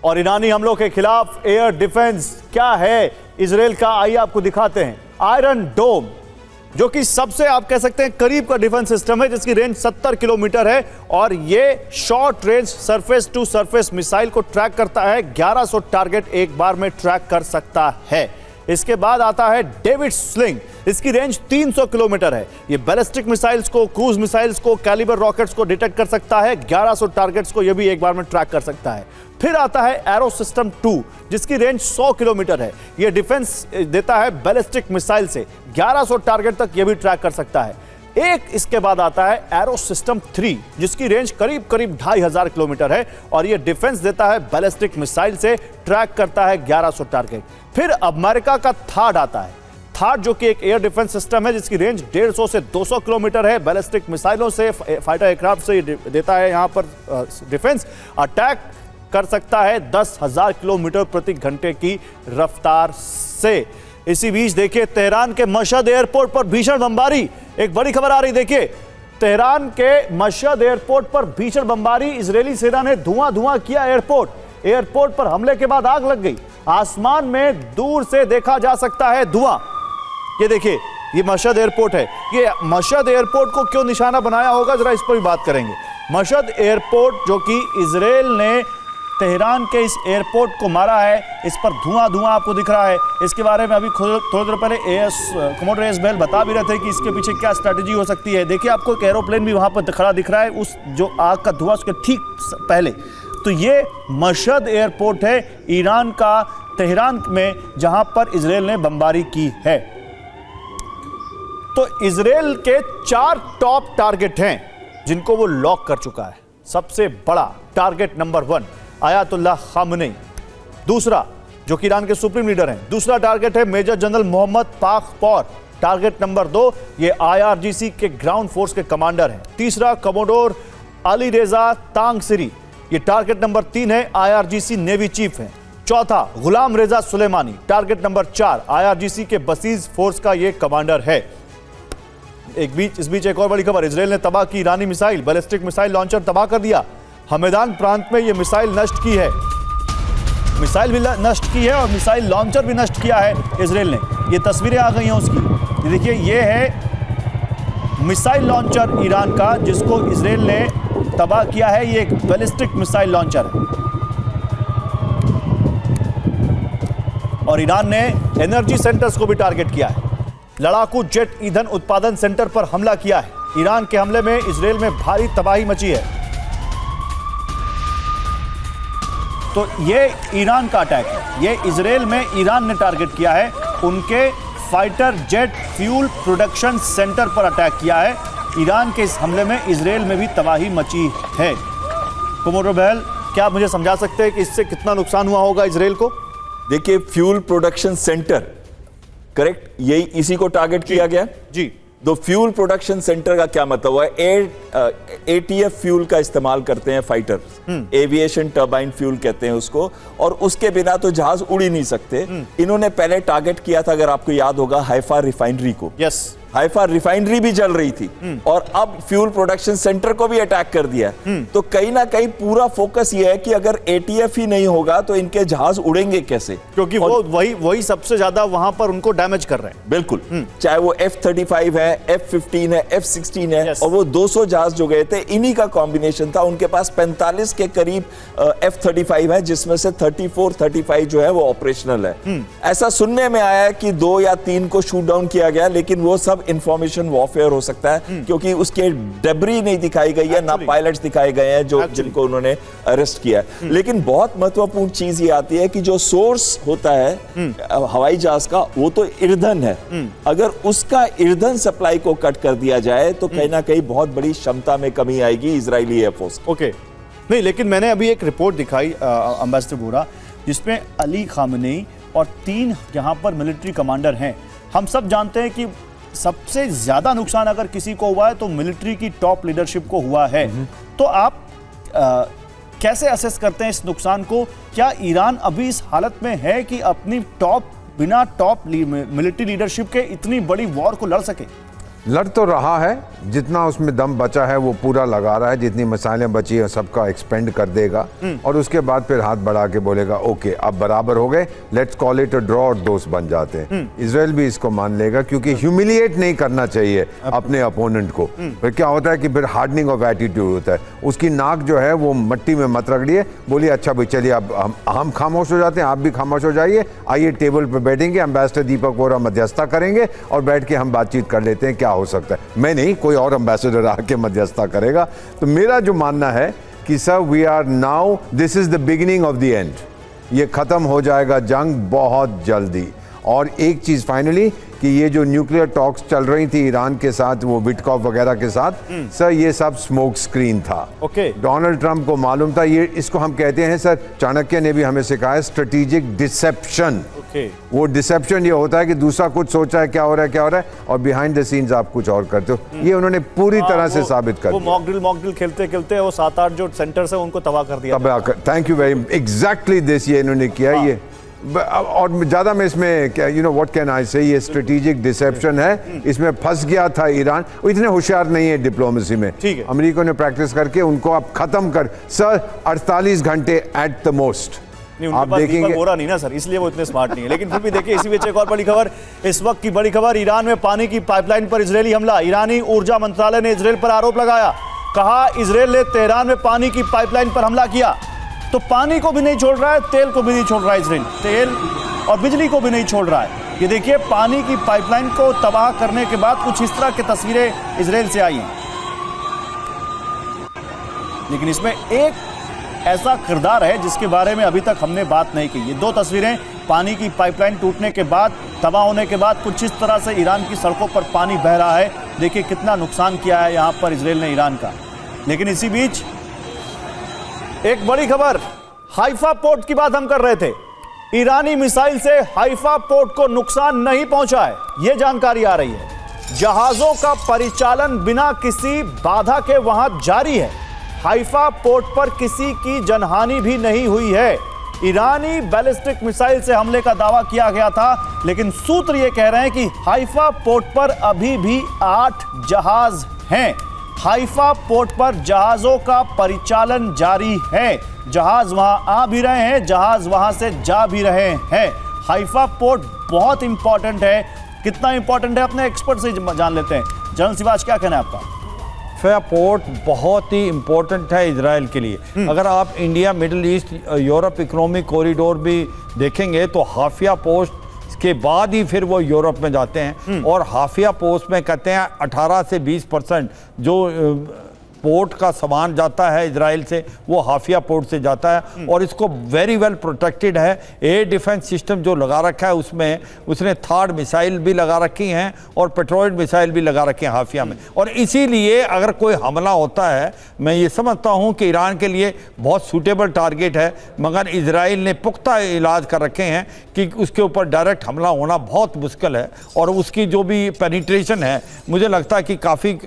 और ईरानी हमलों के खिलाफ एयर डिफेंस क्या है इजराइल का, आइए आपको दिखाते हैं। आयरन डोम, जो कि सबसे आप कह सकते हैं करीब का डिफेंस सिस्टम है, जिसकी रेंज 70 किलोमीटर है और ये short range surface to surface missile को ट्रैक करता है। 1100 टारगेट एक बार में ट्रैक कर सकता है। इसके बाद आता है डेविड स्लिंग, इसकी रेंज 300 किलोमीटर है। ये बैलिस्टिक मिसाइल्स को, क्रूज मिसाइल्स को, कैलिबर रॉकेट्स को डिटेक्ट कर सकता है। 1100 टारगेट्स को यह भी एक बार में ट्रैक कर सकता है। फिर आता है एरो सिस्टम 2, जिसकी रेंज 100 किलोमीटर है। यह डिफेंस देता है बैलिस्टिक मिसाइल से। 1100 टारगेट तक यह भी ट्रैक कर सकता है। एक इसके बाद आता है एरो सिस्टम 3, जिसकी रेंज करीब 2500 किलोमीटर है और यह डिफेंस देता है बैलिस्टिक मिसाइल से, ट्रैक करता है 1100 टारगेट। फिर अमेरिका का थार्ड आता है। थार्ड जो कि एक एयर डिफेंस सिस्टम है, जिसकी रेंज 150 से 200 किलोमीटर है। बैलिस्टिक मिसाइलों से, फाइटर एयरक्राफ्ट से देता है यहां पर डिफेंस। अटैक कर सकता है 10,000 किलोमीटर प्रति घंटे की रफ्तार से। इसी बीच देखिए तेहरान के मशहद एयरपोर्ट पर भीषण बमबारी। एक बड़ी खबर आ रही, देखिए तेहरान के मशहद एयरपोर्ट पर भीषण बमबारी। इजरायली सेना ने धुआं किया एयरपोर्ट पर हमले के बाद आग लग गई। आसमान में दूर से देखा जा सकता है धुआं। ये देखिए, ये मशहद एयरपोर्ट है। ये मशहद एयरपोर्ट को क्यों निशाना बनाया होगा, जरा इस पर भी बात करेंगे। मशहद एयरपोर्ट जो कि इजराइल ने तेहरान के इस एयरपोर्ट को मारा है, इस पर धुआं आपको दिख रहा है। इसके बारे में अभी थोड़ी देर पहले कमोडोर एस बेल बता भी रहे थे कि इसके पीछे क्या स्ट्रैटेजी हो सकती है। देखिए, आपको एक एरोप्लेन भी वहां पर खड़ा दिख रहा है, उस जो आग का धुआं उसके ठीक पहले। तो ये मशहद एयरपोर्ट है ईरान का, तेहरान में, जहां पर इजराइल ने बमबारी की है। तो इजराइल के 4 टॉप टारगेट हैं जिनको वो लॉक कर चुका है। सबसे बड़ा टारगेट नंबर 1 आयतुल्लाह खामेनी, दूसरा जो कि ईरान के सुप्रीम लीडर हैं। दूसरा टारगेट है major general Mohammad Pakpour. Target number 2 ये IRGC के ग्राउंड फोर्स के कमांडर हैं। तीसरा कमोडोर अली रेजा तांगसिरी, ये टारगेट नंबर 3 है, IRGC नेवी चीफ हैं। चौथा गुलाम रेजा सुलेमानी, टारगेट नंबर 4 IRGC के बसीज फोर्स का ये कमांडर है। इस बीच एक और बड़ी खबर, इजराइल ने तबाह की ईरानी मिसाइल, बैलिस्टिक मिसाइल लॉन्चर तबाह कर दिया। हमेदान प्रांत में यह मिसाइल नष्ट की है। मिसाइल भी नष्ट की है और मिसाइल लॉन्चर भी नष्ट किया है इजराइल ने। ये तस्वीरें आ गई हैं उसकी। देखिए, ये है मिसाइल लॉन्चर ईरान का, जिसको इजराइल ने तबाह किया है। ये एक बैलिस्टिक मिसाइल लॉन्चर है। और ईरान ने एनर्जी सेंटर्स को भी टारगेट किया है। लड़ाकू जेट ईंधन उत्पादन सेंटर पर हमला किया है। ईरान के हमले में इजराइल में भारी तबाही मची है। तो ये ईरान का अटैक है। ये इजराइल में ईरान ने टारगेट किया है, उनके fighter jet fuel production centre पर अटैक किया है। ईरान के इस हमले में इजराइल में भी तबाही मची है। कमोडोर बेल, क्या आप मुझे समझा सकते हैं कि इससे कितना नुकसान हुआ होगा इजराइल को? देखिए, फ्यूल प्रोडक्शन सेंटर, करेक्ट, यही इसी को टारगेट किया गया जी। तो फ्यूल प्रोडक्शन सेंटर का क्या मतलब हुआ है? ATF फ्यूल का इस्तेमाल करते हैं फाइटर, एविएशन टर्बाइन फ्यूल कहते हैं उसको, और उसके बिना तो जहाज उड़ ही नहीं सकते। इन्होंने पहले टारगेट किया था, अगर आपको याद होगा, हाइफा रिफाइनरी को। यस, हाइफा रिफाइनरी भी जल रही थी और अब फ्यूल प्रोडक्शन सेंटर को भी अटैक कर दिया। तो कहीं ना कहीं पूरा फोकस ये है कि अगर ATF ही नहीं होगा तो इनके जहाज उड़ेंगे कैसे, क्योंकि वो वही सबसे ज्यादा वहां पर उनको डैमेज कर रहे हैं। बिल्कुल, चाहे वो F-35 है, F-15 है, F-16 है, और वो 200 जहाज जो गए थे, इन्हीं का कॉम्बिनेशन था। उनके पास 45 के करीब F-35 है, जिसमें से 34-35 जो है वो ऑपरेशनल है। ऐसा सुनने में आया है कि 2 या 3 को शूट डाउन किया गया, लेकिन वो सब इंफॉर्मेशन वॉरफेयर हो सकता है, क्योंकि उसके डेब्री नहीं दिखाई गई है, ना पायलट्स दिखाए गए हैं जो जिनको उन्होंने अरेस्ट किया है। लेकिन बहुत महत्वपूर्ण चीज ये आती है कि जो सोर्स होता है हवाई जहाज का, वो तो ईंधन है। अगर उसका ईंधन सप्लाई को कट कर दिया जाए तो कहीं ना कहीं बहुत बड़ी क्षमता में कमी आएगी इजरायली एयरफोर्स। ओके, नहीं, लेकिन मैंने अभी एक रिपोर्ट दिखाई एम्बेसडर वोरा, जिसमें अली खामेनी और 3 यहां पर मिलिट्री कमांडर हैं। हम सब जानते हैं कि सबसे ज्यादा नुकसान अगर किसी को हुआ है तो मिलिट्री की टॉप लीडरशिप को हुआ है। तो आप कैसे असेस करते हैं इस नुकसान को? क्या ईरान अभी इस हालत में है कि अपनी बिना टॉप मिलिट्री लीडरशिप के इतनी बड़ी वॉर को लड़ सके? लड़ तो रहा है, जितना उसमें दम बचा है वो पूरा लगा रहा है, जितनी मिसाइलें बची है सबका एक्सपेंड कर देगा और उसके बाद फिर हाथ बढ़ा के बोलेगा ओके अब बराबर हो गए, let's call it a draw और दोस्त बन जाते हैं। इजराइल भी इसको मान लेगा क्योंकि ह्यूमिलिएट नहीं करना चाहिए अपने अपोनेंट को। फिर क्या होता है कि फिर हार्डनिंग ऑफ एटीट्यूड होता है, उसकी नाक जो है वो मट्टी में मत रगड़िए, बोलिए अच्छा भाई चलिए अब हम खामोश हो जाते हैं, आप भी खामोश हो जाइए, आइए टेबल पर बैठेंगे, एम्बेसडर दीपक वोरा मध्यस्थता करेंगे और बैठ के हम बातचीत कर लेते हैं क्या हो सकता है। मैं नहीं, कोई और एम्बेसडर आके मध्यस्थता करेगा। तो मेरा जो मानना है कि sir we are now, this is the beginning of the end, ये खत्म हो जाएगा जंग बहुत जल्दी। और एक चीज फाइनली कि ये जो न्यूक्लियर टॉक्स चल रही थी ईरान के साथ, वो विटकॉफ वगैरह के साथ, सर ये सब स्मोक स्क्रीन था। ओके। डोनाल्ड ट्रंप को मालूम था, ये इसको हम कहते हैं सर, चाणक्य ने भी हमें सिखाया स्ट्रेटेजिक डिसेप्शन। ओके। वो डिसेप्शन ये होता है कि दूसरा कुछ सोचा है क्या हो रहा है और बिहाइंड द सीन्स आप कुछ और करते हो। ये उन्होंने पूरी तरह से साबित कर दिया। वो मॉक ड्रिल खेलते खेलते वो 7-8 जो सेंटर्स है उनको तबाह कर दिया। Thank you very, exactly this ये इन्होंने किया। ये और ज़्यादा में इसमें क्या, you know what can I से, ये स्ट्रेटेजिक डिसेप्शन है, इसमें फंस गया था ईरान। वो इतने होशियार नहीं है डिप्लोमेसी में, ठीक है। अमेरिका ने प्रैक्टिस करके उनको अब खत्म कर, सर 48 घंटे एट द मोस्ट। आप देखेंगे बोरा नहीं ना सर, इसलिए वो इतने स्मार्ट नहीं है। लेकिन फिर भी देखिए, इसी बीच एक और बड़ी खबर, इस वक्त की बड़ी खबर, ईरान में पानी की पाइपलाइन पर इजरायली हमला। ईरानी ऊर्जा मंत्रालय ने इजरायल पर आरोप लगाया, कहा इजरायल ने तेहरान में पानी की पाइपलाइन पर हमला किया। तो पानी को भी नहीं छोड़ रहा है, तेल को भी नहीं छोड़ रहा है इजरायल, तेल और बिजली को भी नहीं छोड़ रहा है। ये देखिए, पानी की पाइपलाइन को तबाह करने के बाद कुछ इस तरह की तस्वीरें इजरायल से आई हैं। लेकिन इसमें एक ऐसा किरदार है जिसके बारे में अभी तक हमने बात नहीं की। ये दो तस्वीरें पानी की पाइपलाइन टूटने के बाद, तबाह होने के बाद कुछ इस तरह से ईरान की सड़कों पर पानी बह रहा है। देखिए कितना नुकसान किया है यहां पर इजरायल ने ईरान का। लेकिन इसी बीच एक बड़ी खबर, हाइफा पोर्ट की बात हम कर रहे थे। ईरानी मिसाइल से हाइफा पोर्ट को नुकसान नहीं पहुंचा है, यह जानकारी आ रही है। जहाजों का परिचालन बिना किसी बाधा के वहां जारी है। हाइफा पोर्ट पर किसी की जनहानि भी नहीं हुई है। ईरानी बैलिस्टिक मिसाइल से हमले का दावा किया गया था, लेकिन सूत्र यह कह रहे हैं कि हाइफा पोर्ट पर अभी भी 8 जहाज हैं। हाइफा पोर्ट पर जहाजों का परिचालन जारी है। जहाज वहां आ भी रहे हैं, जहाज वहां से जा भी रहे हैं। हाइफा पोर्ट बहुत इंपॉर्टेंट है। कितना इंपॉर्टेंट है अपने एक्सपर्ट से जान लेते हैं। जनरल सिवाज, क्या कहना है आपका? हाइफा पोर्ट बहुत ही इंपॉर्टेंट है इजराइल के लिए। अगर आप India, middle east, Europe economic corridor भी देखेंगे तो हाइफा पोर्ट के बाद ही फिर वो यूरोप में जाते हैं। और हाइफा पोर्ट में कहते हैं 18 से 20% जो पोर्ट का सामान जाता है इजराइल से, वो हाइफा पोर्ट से जाता है। और इसको वेरी वेल प्रोटेक्टेड है। एयर डिफेंस सिस्टम जो लगा रखा है उसमें उसने थर्ड मिसाइल भी लगा रखी हैं और पेट्रोइड मिसाइल भी लगा रखे हैं हाइफा में। और इसीलिए अगर कोई हमला होता है, मैं ये समझता हूँ कि ईरान के लिए बहुत सूटेबल टारगेट है, मगर इजराइल ने पुख्ता इलाज कर रखे हैं कि उसके ऊपर डायरेक्ट हमला होना बहुत मुश्किल है। और उसकी जो भी पेनिट्रेशन है, मुझे लगता है कि काफ़ी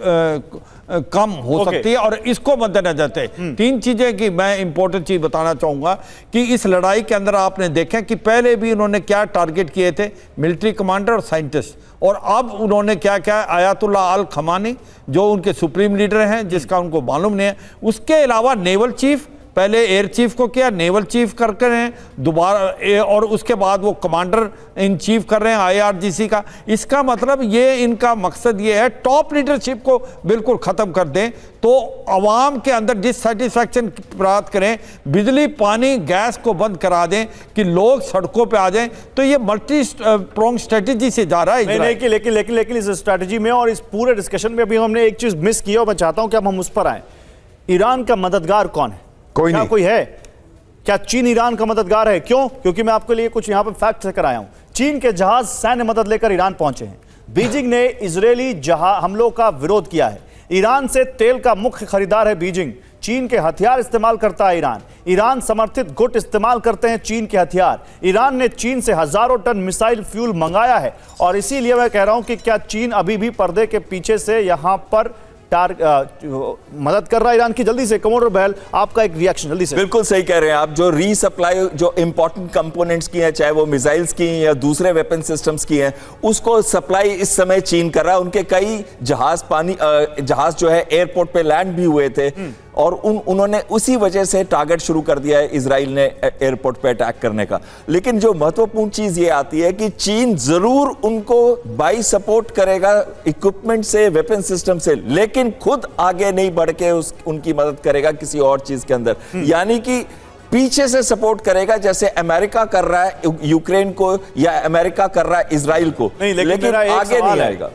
कम हो सकती है। और इसको मद्देनजर रखते 3 चीजें की मैं इंपॉर्टेंट चीज बताना चाहूंगा कि इस लड़ाई के अंदर आपने देखा कि पहले भी उन्होंने क्या टारगेट किए थे, मिलिट्री कमांडर और साइंटिस्ट। और अब उन्होंने क्या क्या, आयतुल्ला अल खमानी जो उनके सुप्रीम लीडर हैं, जिसका उनको मालूम नहीं है। उसके अलावा नेवल चीफ, पहले एयर चीफ को किया, नेवल चीफ कर रहे हैं दोबारा, और उसके बाद वो कमांडर इन चीफ कर रहे हैं IRGC का। इसका मतलब ये इनका मकसद ये है टॉप लीडरशिप को बिल्कुल ख़त्म कर दें, तो आवाम के अंदर डिससेटिस्फैक्शन प्राप्त करें, बिजली पानी गैस को बंद करा दें कि लोग सड़कों पे आ जाएं। तो ये मल्टी प्रोंग स्ट्रेटेजी से जा रहा है। लेकिन इस स्ट्रेटेजी में और इस पूरे डिस्कशन में अभी हमने एक चीज मिस की और मैं चाहता हूं कि अब हम उस पर आए। ईरान का मददगार कौन है? कोई नहीं। कोई है क्या? चीन ईरान का मददगार है। क्यों? क्योंकि मैं आपके लिए कुछ यहां पर फैक्ट लेकर आया हूं। चीन के जहाज सैन्य मदद लेकर ईरान पहुंचे हैं। बीजिंग ने इजरायली हमलों का विरोध किया है। ईरान से तेल का मुख्य खरीदार है बीजिंग। चीन के हथियार इस्तेमाल करता है ईरान। ईरान समर्थित गुट इस्तेमाल करते हैं चीन के हथियार। ईरान ने चीन से हजारों टन मिसाइल फ्यूल मंगाया है। और इसीलिए मैं कह रहा हूं कि क्या चीन अभी भी पर्दे के पीछे से यहां पर मदद कर रहा है ईरान की? जल्दी से कमोडोर बहल, आपका एक रिएक्शन जल्दी से। बिल्कुल सही कह रहे हैं आप। जो रीसप्लाई जो इंपॉर्टेंट कंपोनेंट्स की है, चाहे वो मिसाइल्स की या दूसरे वेपन सिस्टम्स की है, उसको सप्लाई इस समय चीन कर रहा है। उनके कई जहाज जो है एयरपोर्ट पे लैंड भी हुए थे और उन्होंने उसी वजह से टारगेट शुरू कर दिया है इजराइल ने एयरपोर्ट पे अटैक करने का। लेकिन जो महत्वपूर्ण चीज ये आती है कि चीन जरूर उनको बाई सपोर्ट करेगा इक्विपमेंट से, वेपन सिस्टम से, लेकिन खुद आगे नहीं बढ़ के उनकी मदद करेगा किसी और चीज के अंदर, यानी कि पीछे से सपोर्ट करेगा, जैसे अमेरिका कर रहा है यूक्रेन को या अमेरिका कर रहा है इजराइल को, नहीं, लेकिन आगे नहीं आएगा।